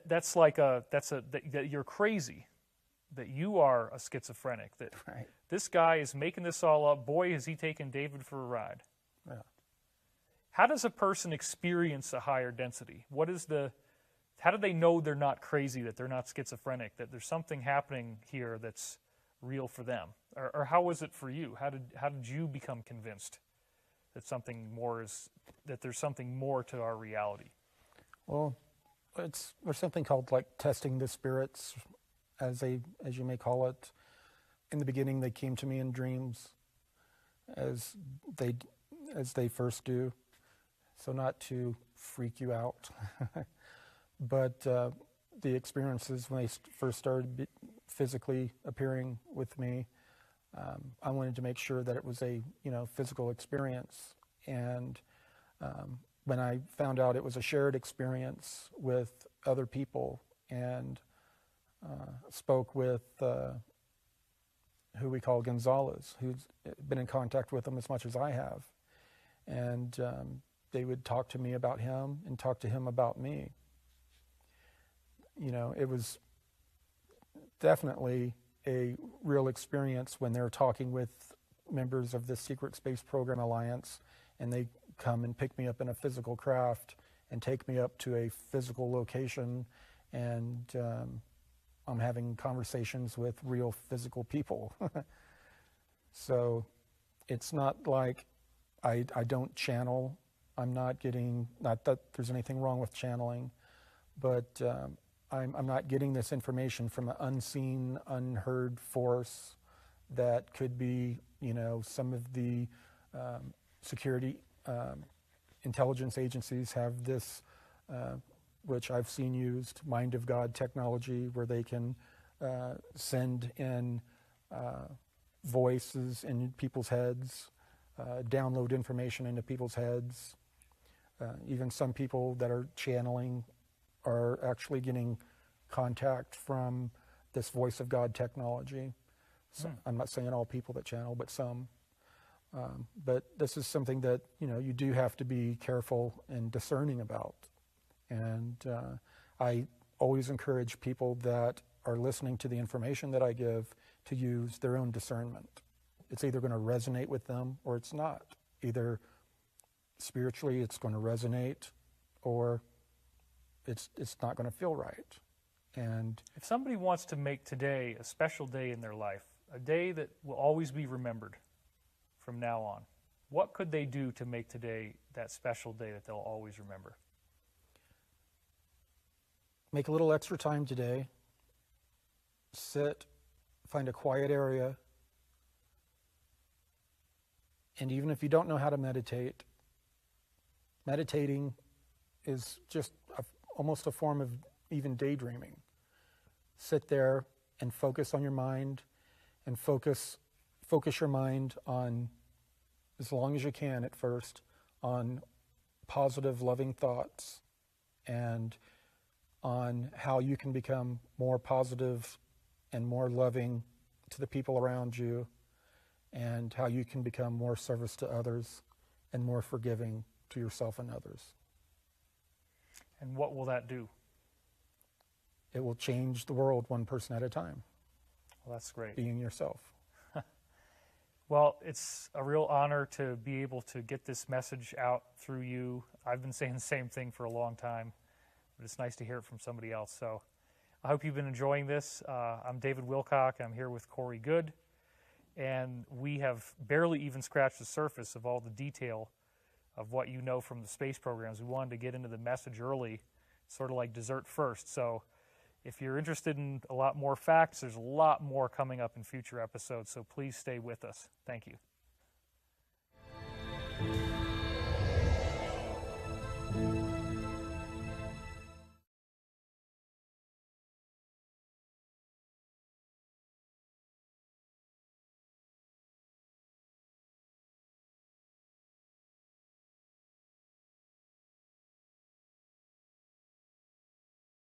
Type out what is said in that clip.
That's like that you're crazy, that you are a schizophrenic, that Right. this guy is making this all up. Boy, has he taken David for a ride. Yeah. How does a person experience a higher density? How do they know they're not crazy, that they're not schizophrenic, that there's something happening here that's real for them? Or how was it for you? How did you become convinced that there's something more to our reality? Well, there's something called like testing the spirits, as you may call it. In the beginning, they came to me in dreams, as they first do. So not to freak you out, but the experiences when they first started physically appearing with me, I wanted to make sure that it was a physical experience. And when I found out it was a shared experience with other people, and spoke with who we call Gonzalez, who's been in contact with him as much as I have, and they would talk to me about him and talk to him about me. It was definitely a real experience when they're talking with members of the Secret Space Program Alliance, and they come and pick me up in a physical craft and take me up to a physical location, and I'm having conversations with real physical people. So it's not like I don't channel. Not that there's anything wrong with channeling, but I'm not getting this information from an unseen, unheard force that could be, some of the security intelligence agencies have this, which I've seen used, Mind of God technology, where they can send in voices in people's heads, download information into people's heads. Even some people that are channeling are actually getting contact from this voice of God technology. So I'm not saying all people that channel, but some. But this is something that you do have to be careful and discerning about. And I always encourage people that are listening to the information that I give to use their own discernment. It's either going to resonate with them or it's not. Either spiritually it's going to resonate, or it's not going to feel right. And if somebody wants to make today a special day in their life, a day that will always be remembered from now on, what could they do to make today that special day that they'll always remember? Make a little extra time today. Sit, find a quiet area. And even if you don't know how to meditate, meditating is just almost a form of even daydreaming. Sit there and focus on your mind, and focus your mind on, as long as you can at first, on positive, loving thoughts, and on how you can become more positive and more loving to the people around you, and how you can become more service to others and more forgiving to yourself and others. And what will that do? It will change the world one person at a time. Well, that's great. Being yourself. Well, it's a real honor to be able to get this message out through you. I've been saying the same thing for a long time, but it's nice to hear it from somebody else. So I hope you've been enjoying this. I'm David Wilcock. I'm here with Corey Goode, and we have barely even scratched the surface of all the detail of what you know from the space programs. We wanted to get into the message early, sort of like dessert first. So if you're interested in a lot more facts, there's a lot more coming up in future episodes, so please stay with us. Thank you.